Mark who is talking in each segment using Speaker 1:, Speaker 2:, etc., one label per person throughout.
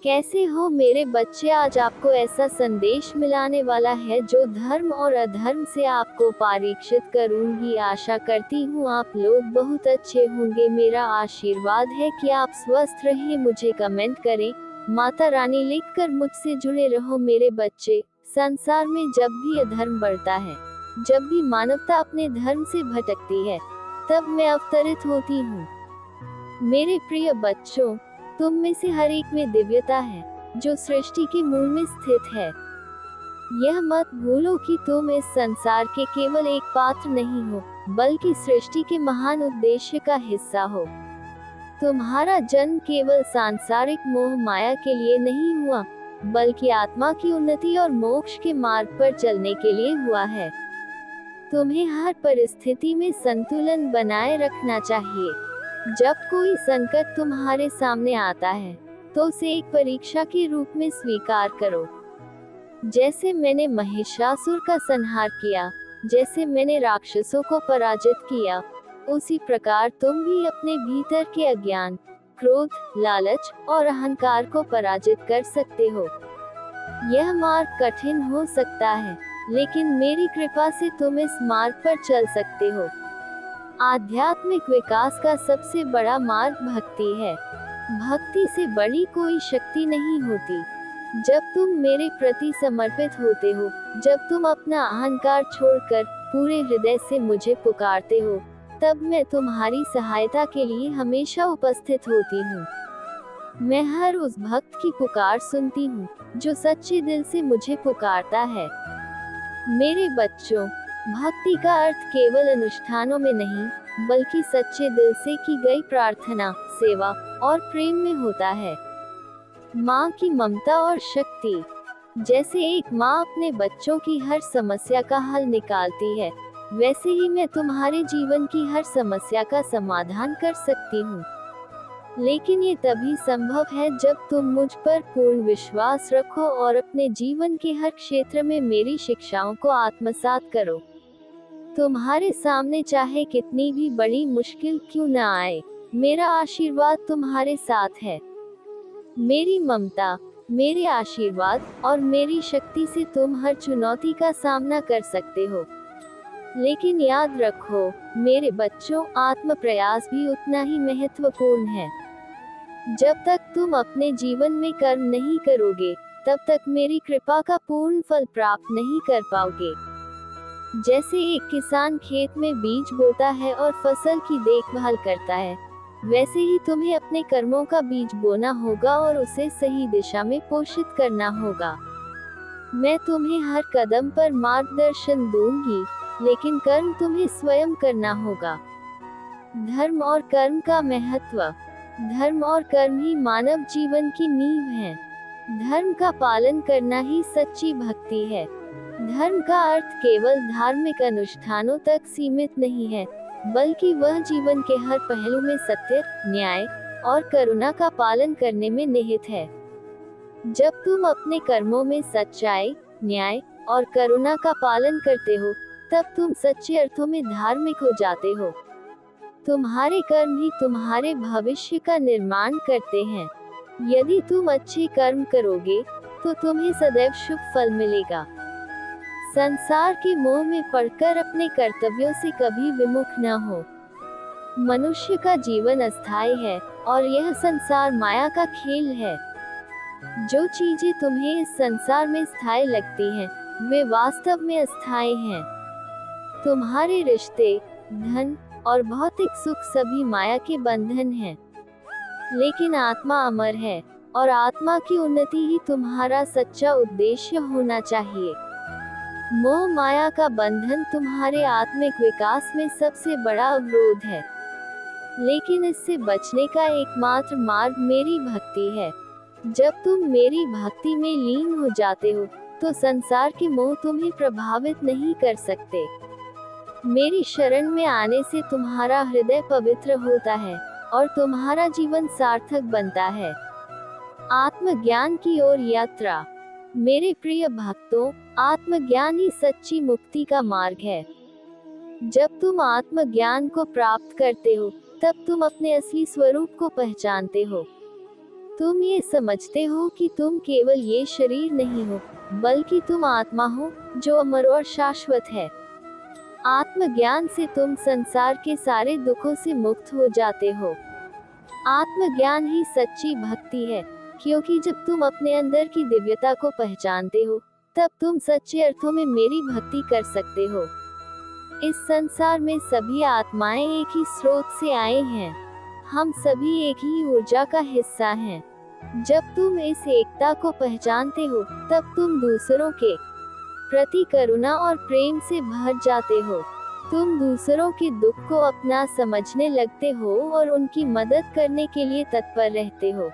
Speaker 1: कैसे हो मेरे बच्चे? आज आपको ऐसा संदेश मिलाने वाला है जो धर्म और अधर्म से आपको परीक्षित करूंगी। आशा करती हूँ आप लोग बहुत अच्छे होंगे। मेरा आशीर्वाद है कि आप स्वस्थ रहें। मुझे कमेंट करें माता रानी लिखकर मुझसे जुड़े रहो मेरे बच्चे। संसार में जब भी अधर्म बढ़ता है, जब भी मानवता अपने धर्म से भटकती है, तब मैं अवतरित होती हूँ। मेरे प्रिय बच्चों, तुम में से हर एक में दिव्यता है जो सृष्टि के मूल में स्थित है। यह मत भूलो कि तुम इस संसार के केवल एक पात्र नहीं हो, बल्कि सृष्टि के महान उद्देश्य का हिस्सा हो। तुम्हारा जन्म केवल सांसारिक मोह माया के लिए नहीं हुआ, बल्कि आत्मा की उन्नति और मोक्ष के मार्ग पर चलने के लिए हुआ है। तुम्हें हर परिस्थिति में संतुलन बनाए रखना चाहिए। जब कोई संकट तुम्हारे सामने आता है, तो उसे एक परीक्षा के रूप में स्वीकार करो। जैसे मैंने महिषासुर का संहार किया, जैसे मैंने राक्षसों को पराजित किया, उसी प्रकार तुम भी अपने भीतर के अज्ञान, क्रोध, लालच और अहंकार को पराजित कर सकते हो। यह मार्ग कठिन हो सकता है, लेकिन मेरी कृपा से तुम इस मार्ग पर चल सकते हो। आध्यात्मिक विकास का सबसे बड़ा मार्ग भक्ति है। भक्ति से बड़ी कोई शक्ति नहीं होती। जब तुम मेरे प्रति समर्पित होते हो, जब तुम अपना अहंकार छोड़कर पूरे हृदय से मुझे पुकारते हो, तब मैं तुम्हारी सहायता के लिए हमेशा उपस्थित होती हूँ। मैं हर उस भक्त की पुकार सुनती हूँ जो सच्चे दिल से मुझे पुकारता है। मेरे बच्चों, भक्ति का अर्थ केवल अनुष्ठानों में नहीं, बल्कि सच्चे दिल से की गई प्रार्थना, सेवा और प्रेम में होता है। माँ की ममता और शक्ति। जैसे एक माँ अपने बच्चों की हर समस्या का हल निकालती है, वैसे ही मैं तुम्हारे जीवन की हर समस्या का समाधान कर सकती हूँ। लेकिन ये तभी संभव है जब तुम मुझ पर पूर्ण विश्वास रखो और अपने जीवन के हर क्षेत्र में मेरी शिक्षाओं को आत्मसात करो। तुम्हारे सामने चाहे कितनी भी बड़ी मुश्किल क्यों न आए, मेरा आशीर्वाद तुम्हारे साथ है। मेरी ममता, मेरे आशीर्वाद और मेरी शक्ति से तुम हर चुनौती का सामना कर सकते हो। लेकिन याद रखो मेरे बच्चों, आत्म प्रयास भी उतना ही महत्वपूर्ण है। जब तक तुम अपने जीवन में कर्म नहीं करोगे, तब तक मेरी कृपा का पूर्ण फल प्राप्त नहीं कर पाओगे। जैसे एक किसान खेत में बीज बोता है और फसल की देखभाल करता है, वैसे ही तुम्हें अपने कर्मों का बीज बोना होगा और उसे सही दिशा में पोषित करना होगा। मैं तुम्हें हर कदम पर मार्गदर्शन दूंगी, लेकिन कर्म तुम्हें स्वयं करना होगा। धर्म और कर्म का महत्व। धर्म और कर्म ही मानव जीवन की नींव है। धर्म का पालन करना ही सच्ची भक्ति है। धर्म का अर्थ केवल धार्मिक अनुष्ठानों तक सीमित नहीं है, बल्कि वह जीवन के हर पहलू में सत्य, न्याय और करुणा का पालन करने में निहित है। जब तुम अपने कर्मों में सच्चाई, न्याय और करुणा का पालन करते हो, तब तुम सच्चे अर्थों में धार्मिक हो जाते हो। तुम्हारे कर्म ही तुम्हारे भविष्य का निर्माण करते हैं। यदि तुम अच्छे कर्म करोगे, तो तुम्हें सदैव शुभ फल मिलेगा। संसार के मोह में पड़कर अपने कर्तव्यों से कभी विमुख न हो। मनुष्य का जीवन अस्थायी है और यह संसार माया का खेल है। जो चीजें तुम्हें इस संसार में स्थायी लगती हैं, वे वास्तव में अस्थायी हैं। तुम्हारे रिश्ते, धन और भौतिक सुख सभी माया के बंधन हैं। लेकिन आत्मा अमर है और आत्मा की उन्नति ही तुम्हारा सच्चा उद्देश्य होना चाहिए। मोह माया का बंधन तुम्हारे आत्मिक विकास में सबसे बड़ा अवरोध है। लेकिन इससे बचने का एकमात्र मार्ग मेरी भक्ति है। जब तुम मेरी भक्ति में लीन हो जाते हो, तो संसार के मोह तुम्हें प्रभावित नहीं कर सकते। मेरी शरण में आने से तुम्हारा हृदय पवित्र होता है और तुम्हारा जीवन सार्थक बनता है। आत्मज्ञान की ओर यात्रा। मेरे प्रिय भक्तों, आत्मज्ञान ही सच्ची मुक्ति का मार्ग है। जब तुम आत्मज्ञान को प्राप्त करते हो, तब तुम अपने असली स्वरूप को पहचानते हो। तुम ये समझते हो कि तुम केवल ये शरीर नहीं हो, बल्कि तुम आत्मा हो, जो अमर और शाश्वत है। आत्मज्ञान से तुम संसार के सारे दुखों से मुक्त हो जाते हो। आत्मज्ञान ही सच्ची भक्ति है, क्योंकि जब तुम अपने अंदर की दिव्यता को पहचानते हो, तब तुम सच्चे अर्थों में मेरी भक्ति कर सकते हो। इस संसार में सभी आत्माएं एक ही स्रोत से आए हैं। हम सभी एक ही ऊर्जा का हिस्सा हैं। जब तुम इस एकता को पहचानते हो, तब तुम दूसरों के प्रति करुणा और प्रेम से भर जाते हो। तुम दूसरों के दुख को अपना समझने लगते हो और उनकी मदद करने के लिए तत्पर रहते हो।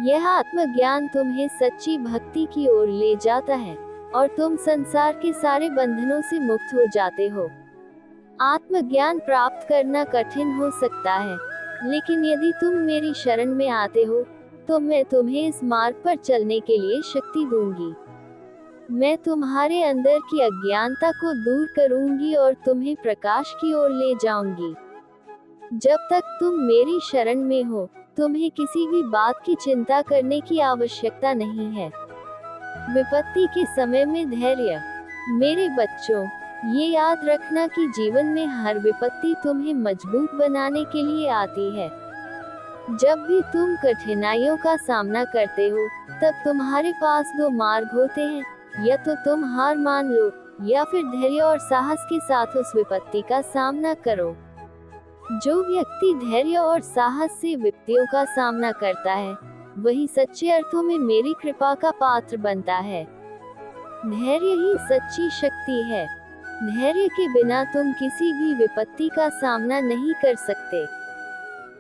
Speaker 1: यह आत्मज्ञान तुम्हें सच्ची भक्ति की ओर ले जाता है और तुम संसार के सारे बंधनों से मुक्त हो जाते हो। आत्मज्ञान प्राप्त करना कठिन हो सकता है, लेकिन यदि तुम मेरी शरण में आते हो, तो मैं तुम्हें इस मार्ग पर चलने के लिए शक्ति दूंगी। मैं तुम्हारे अंदर की अज्ञानता को दूर करूंगी और तुम्हें प्रकाश की ओर ले जाऊंगी। जब तक तुम मेरी शरण में हो, तुम्हें किसी भी बात की चिंता करने की आवश्यकता नहीं है। विपत्ति के समय में धैर्य। मेरे बच्चों, ये याद रखना कि जीवन में हर विपत्ति तुम्हें मजबूत बनाने के लिए आती है। जब भी तुम कठिनाइयों का सामना करते हो, तब तुम्हारे पास दो मार्ग होते हैं, या तो तुम हार मान लो, या फिर धैर्य और साहस के साथ उस विपत्ति का सामना करो। जो व्यक्ति धैर्य और साहस से विपत्तियों का सामना करता है, वही सच्चे अर्थों में मेरी कृपा का पात्र बनता है। धैर्य ही सच्ची शक्ति है। धैर्य के बिना तुम किसी भी विपत्ति का सामना नहीं कर सकते।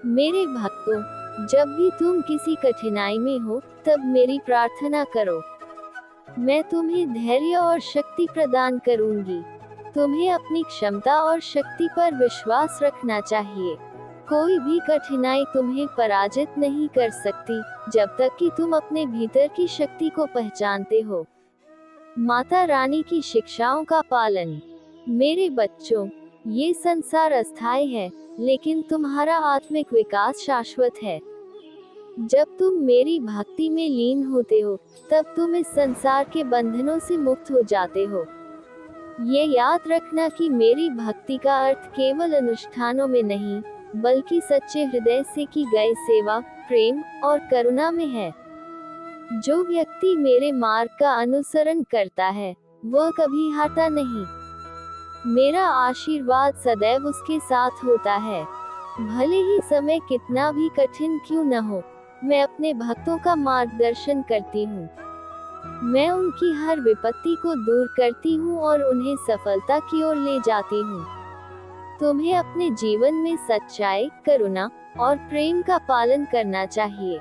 Speaker 1: मेरे भक्तों, जब भी तुम किसी कठिनाई में हो, तब मेरी प्रार्थना करो। मैं तुम्हें धैर्य और शक्ति प्रदान करूंगी। तुम्हें अपनी क्षमता और शक्ति पर विश्वास रखना चाहिए। कोई भी कठिनाई तुम्हें पराजित नहीं कर सकती, जब तक कि तुम अपने भीतर की शक्ति को पहचानते हो। माता रानी की शिक्षाओं का पालन। मेरे बच्चों, ये संसार अस्थायी है, लेकिन तुम्हारा आत्मिक विकास शाश्वत है। जब तुम मेरी भक्ति में लीन होते हो, तब तुम इस संसार के बंधनों से मुक्त हो जाते हो। ये याद रखना कि मेरी भक्ति का अर्थ केवल अनुष्ठानों में नहीं, बल्कि सच्चे हृदय से की गई सेवा, प्रेम और करुणा में है। जो व्यक्ति मेरे मार्ग का अनुसरण करता है, वह कभी हारता नहीं। मेरा आशीर्वाद सदैव उसके साथ होता है। भले ही समय कितना भी कठिन क्यों न हो, मैं अपने भक्तों का मार्गदर्शन करती हूँ। मैं उनकी हर विपत्ति को दूर करती हूँ और उन्हें सफलता की ओर ले जाती हूँ। तुम्हें अपने जीवन में सच्चाई, करुणा और प्रेम का पालन करना चाहिए।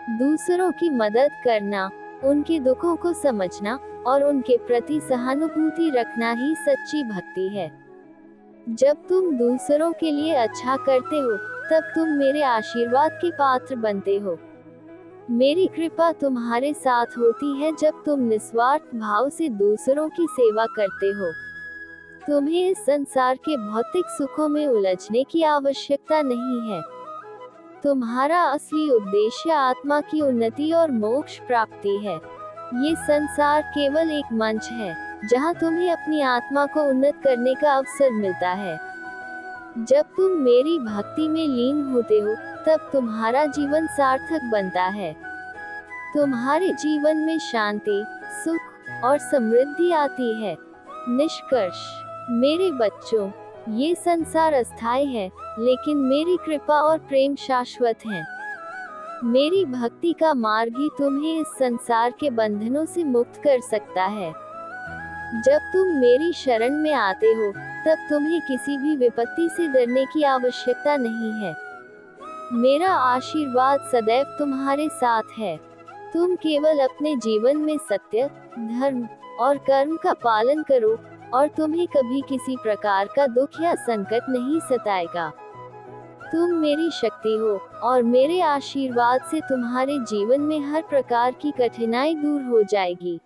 Speaker 1: दूसरों की मदद करना, उनके दुखों को समझना और उनके प्रति सहानुभूति रखना ही सच्ची भक्ति है। जब तुम दूसरों के लिए अच्छा करते हो, तब तुम मेरे आशीर्वाद के पात्र बनते हो। मेरी कृपा तुम्हारे साथ होती है जब तुम निस्वार्थ भाव से दूसरों की सेवा करते हो। तुम्हें इस संसार के भौतिक सुखों में उलझने की आवश्यकता नहीं है। तुम्हारा असली उद्देश्य आत्मा की उन्नति और मोक्ष प्राप्ति है। ये संसार केवल एक मंच है, जहाँ तुम्हें अपनी आत्मा को उन्नत करने का अवसर मिलता है। जब तुम मेरी भक्ति में लीन होते हो, तब तुम्हारा जीवन सार्थक बनता है। तुम्हारे जीवन में शांति, सुख और समृद्धि आती है। निष्कर्ष, मेरे बच्चों, ये संसार अस्थायी है, लेकिन मेरी कृपा और प्रेम शाश्वत हैं। मेरी भक्ति का मार्ग ही तुम्हें इस संसार के बंधनों से मुक्त कर सकता है। जब तुम मेरी शरण में आते हो, तब तुम्हें किसी भी विपत्ति से डरने की आवश्यकता नहीं है। मेरा आशीर्वाद सदैव तुम्हारे साथ है। तुम केवल अपने जीवन में सत्य, धर्म और कर्म का पालन करो, और तुम्हें कभी किसी प्रकार का दुख या संकट नहीं सताएगा। तुम मेरी शक्ति हो, और मेरे आशीर्वाद से तुम्हारे जीवन में हर प्रकार की कठिनाई दूर हो जाएगी।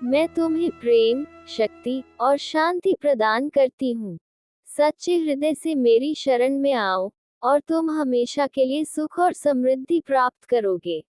Speaker 1: मैं तुम्हें प्रेम, शक्ति और शांति प्रदान करती हूँ। सच्चे हृदय से मेरी शरण में आओ और तुम हमेशा के लिए सुख और समृद्धि प्राप्त करोगे।